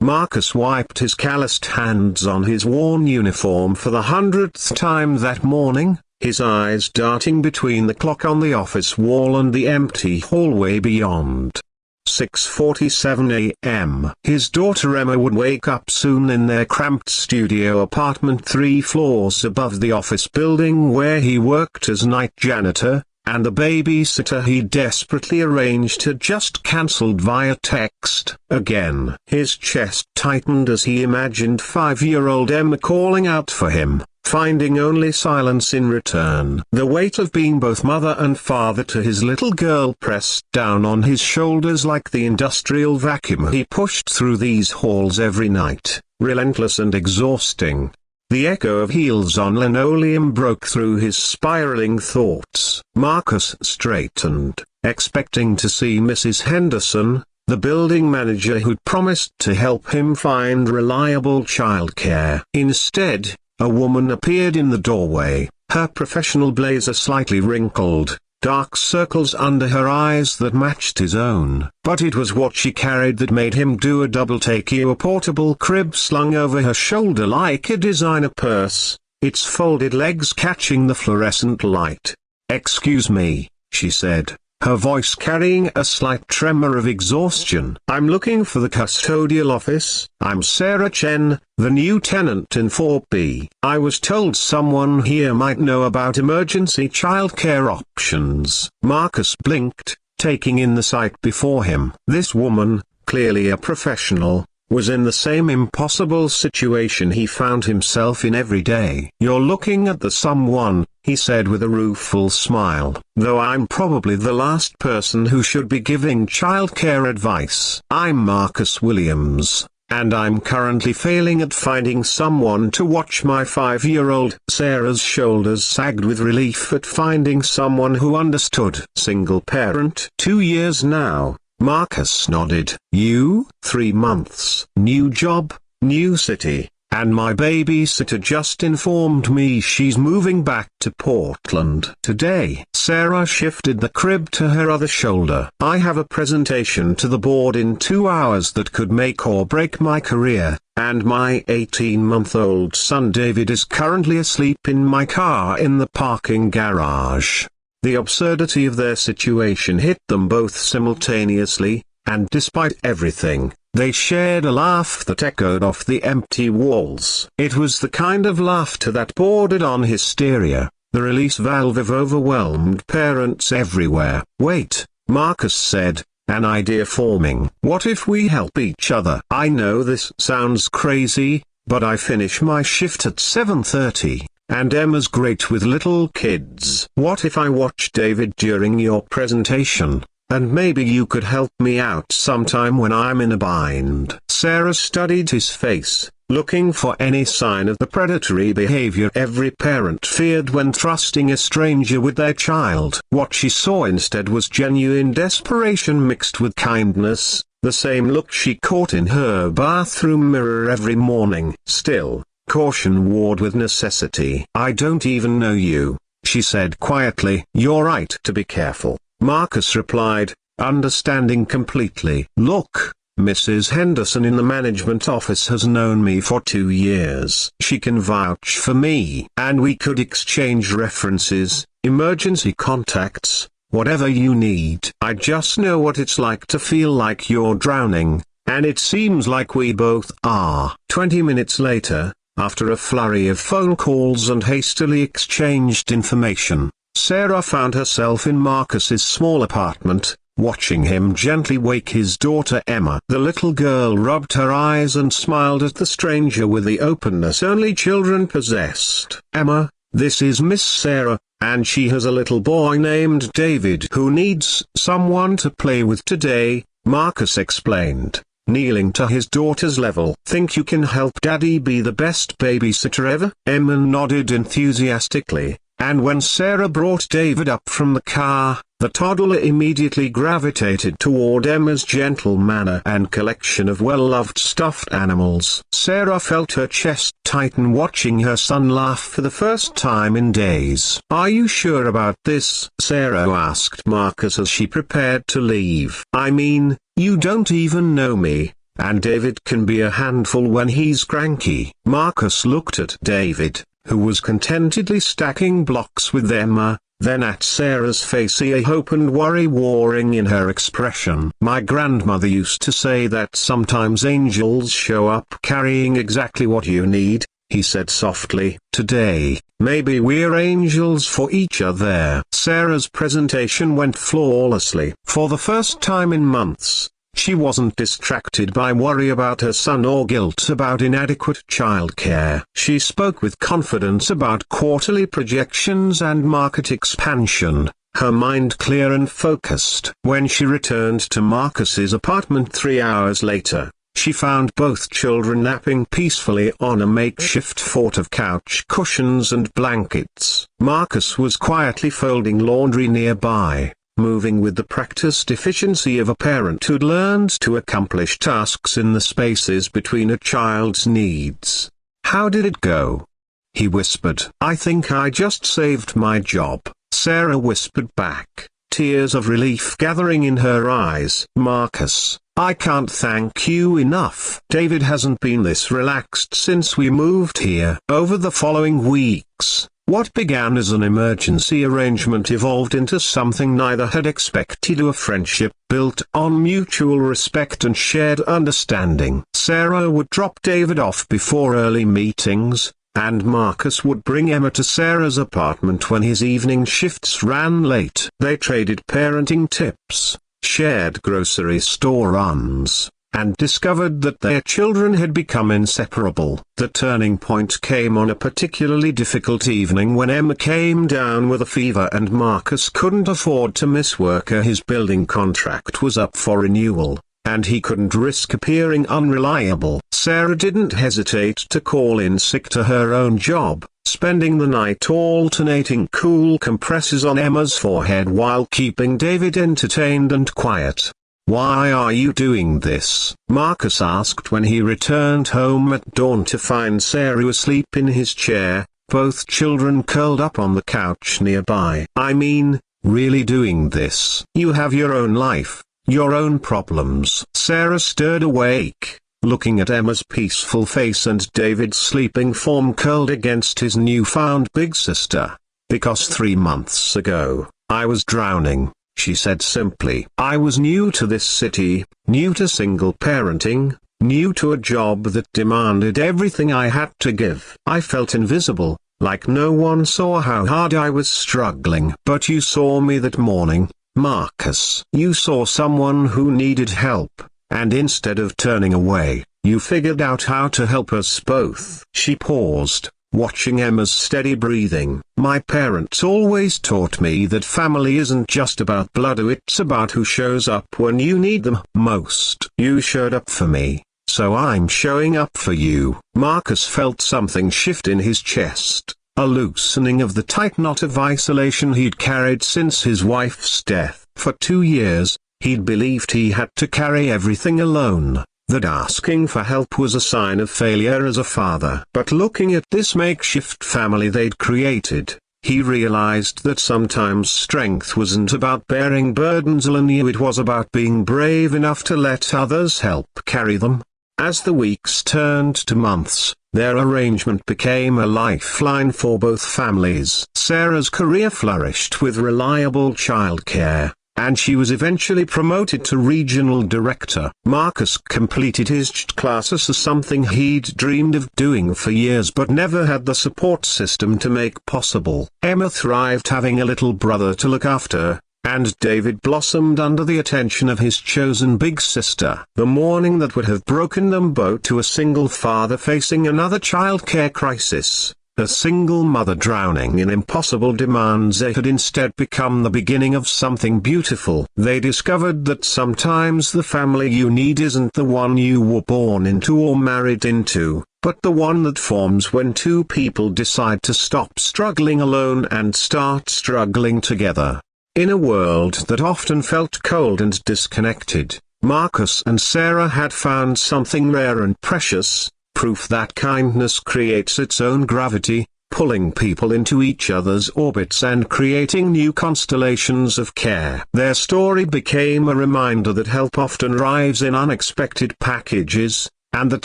Marcus wiped his calloused hands on his worn uniform for the 100th time that morning, his eyes darting between the clock on the office wall and the empty hallway beyond. 6:47 a.m. His daughter Emma would wake up soon in their cramped studio apartment 3 floors above the office building where he worked as night janitor, and the babysitter he desperately arranged had just cancelled via text. Again, his chest tightened as he imagined 5-year-old Emma calling out for him, finding only silence in return. The weight of being both mother and father to his little girl pressed down on his shoulders like the industrial vacuum he pushed through these halls every night, relentless and exhausting. The echo of heels on linoleum broke through his spiraling thoughts. Marcus straightened, expecting to see Mrs. Henderson, the building manager who'd promised to help him find reliable childcare. Instead, a woman appeared in the doorway, her professional blazer slightly wrinkled, dark circles under her eyes that matched his own. But it was what she carried that made him do a double take. A portable crib slung over her shoulder like a designer purse, its folded legs catching the fluorescent light. "Excuse me," she said, her voice carrying a slight tremor of exhaustion. "I'm looking for the custodial office. I'm Sarah Chen, the new tenant in 4B. I was told someone here might know about emergency childcare options." Marcus blinked, taking in the sight before him. This woman, clearly a professional, was in the same impossible situation he found himself in every day. "You're looking at the someone," he said with a rueful smile. "Though I'm probably the last person who should be giving childcare advice. I'm Marcus Williams, and I'm currently failing at finding someone to watch my 5-year-old. Sarah's shoulders sagged with relief at finding someone who understood. "Single parent. 2 years now." Marcus nodded. "You?" 3 months. "New job, new city, and my babysitter just informed me she's moving back to Portland today." Sarah shifted the crib to her other shoulder. "I have a presentation to the board in 2 hours that could make or break my career, and my 18-month-old son David is currently asleep in my car in the parking garage." The absurdity of their situation hit them both simultaneously, and despite everything, they shared a laugh that echoed off the empty walls. It was the kind of laughter that bordered on hysteria, the release valve of overwhelmed parents everywhere. "Wait," Marcus said, an idea forming. "What if we help each other? I know this sounds crazy, but I finish my shift at 7:30. And Emma's great with little kids. What if I watch David during your presentation, and maybe you could help me out sometime when I'm in a bind?" Sarah studied his face, looking for any sign of the predatory behavior every parent feared when trusting a stranger with their child. What she saw instead was genuine desperation mixed with kindness, the same look she caught in her bathroom mirror every morning. Still, caution warred with necessity. "I don't even know you," she said quietly. "You're right to be careful," Marcus replied, understanding completely. "Look, Mrs. Henderson in the management office has known me for 2 years. She can vouch for me, and we could exchange references, emergency contacts, whatever you need. I just know what it's like to feel like you're drowning, and it seems like we both are." 20 minutes later, after a flurry of phone calls and hastily exchanged information, Sarah found herself in Marcus's small apartment, watching him gently wake his daughter Emma. The little girl rubbed her eyes and smiled at the stranger with the openness only children possessed. "Emma, this is Miss Sarah, and she has a little boy named David who needs someone to play with today," Marcus explained, kneeling to his daughter's level. "Think you can help Daddy be the best babysitter ever?" Emma nodded enthusiastically, and when Sarah brought David up from the car, the toddler immediately gravitated toward Emma's gentle manner and collection of well-loved stuffed animals. Sarah felt her chest tighten watching her son laugh for the first time in days. "Are you sure about this?" Sarah asked Marcus as she prepared to leave. "I mean, you don't even know me, and David can be a handful when he's cranky. Marcus looked at David, who was contentedly stacking blocks with Emma, then at Sarah's face, a hope and worry warring in her expression. My grandmother used to say that sometimes angels show up carrying exactly what you need, he said softly. Today, maybe we're angels for each other. Sarah's presentation went flawlessly. For the first time in months, she wasn't distracted by worry about her son or guilt about inadequate childcare. She spoke with confidence about quarterly projections and market expansion, her mind clear and focused. When she returned to Marcus's apartment 3 hours later, she found both children napping peacefully on a makeshift fort of couch cushions and blankets. Marcus was quietly folding laundry nearby, moving with the practiced efficiency of a parent who'd learned to accomplish tasks in the spaces between a child's needs. "How did it go?" he whispered. "I think I just saved my job," Sarah whispered back, tears of relief gathering in her eyes. "Marcus, I can't thank you enough. David hasn't been this relaxed since we moved here." Over the following weeks, what began as an emergency arrangement evolved into something neither had expected: a friendship built on mutual respect and shared understanding. Sarah would drop David off before early meetings, and Marcus would bring Emma to Sarah's apartment when his evening shifts ran late. They traded parenting tips, shared grocery store runs, and discovered that their children had become inseparable. The turning point came on a particularly difficult evening when Emma came down with a fever and Marcus couldn't afford to miss work. His building contract was up for renewal, and he couldn't risk appearing unreliable. Sarah didn't hesitate to call in sick to her own job, spending the night alternating cool compresses on Emma's forehead while keeping David entertained and quiet. "Why are you doing this?" Marcus asked when he returned home at dawn to find Sarah asleep in his chair, both children curled up on the couch nearby. "I mean, really doing this? You have your own life, your own problems." Sarah stirred awake, looking at Emma's peaceful face and David's sleeping form curled against his newfound big sister. "Because 3 months ago, I was drowning," she said simply. "I was new to this city, new to single parenting, new to a job that demanded everything I had to give. I felt invisible, like no one saw how hard I was struggling. But you saw me that morning, Marcus. You saw someone who needed help, and instead of turning away, you figured out how to help us both." She paused, watching Emma's steady breathing. "My parents always taught me that family isn't just about blood, it's about who shows up when you need them most. You showed up for me, so I'm showing up for you." Marcus felt something shift in his chest, a loosening of the tight knot of isolation he'd carried since his wife's death. For 2 years, he'd believed he had to carry everything alone, that asking for help was a sign of failure as a father. But looking at this makeshift family they'd created, he realized that sometimes strength wasn't about bearing burdens alone, it was about being brave enough to let others help carry them. As the weeks turned to months, their arrangement became a lifeline for both families. Sarah's career flourished with reliable childcare, and she was eventually promoted to regional director. Marcus completed his CHT classes, as something he'd dreamed of doing for years but never had the support system to make possible. Emma thrived having a little brother to look after, and David blossomed under the attention of his chosen big sister. The morning that would have broken them both to a single father facing another childcare crisis, a single mother drowning in impossible demands, had instead become the beginning of something beautiful. They discovered that sometimes the family you need isn't the one you were born into or married into, but the one that forms when two people decide to stop struggling alone and start struggling together. In a world that often felt cold and disconnected, Marcus and Sarah had found something rare and precious, proof that kindness creates its own gravity, pulling people into each other's orbits and creating new constellations of care. Their story became a reminder that help often arrives in unexpected packages, and that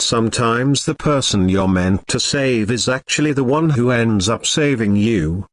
sometimes the person you're meant to save is actually the one who ends up saving you.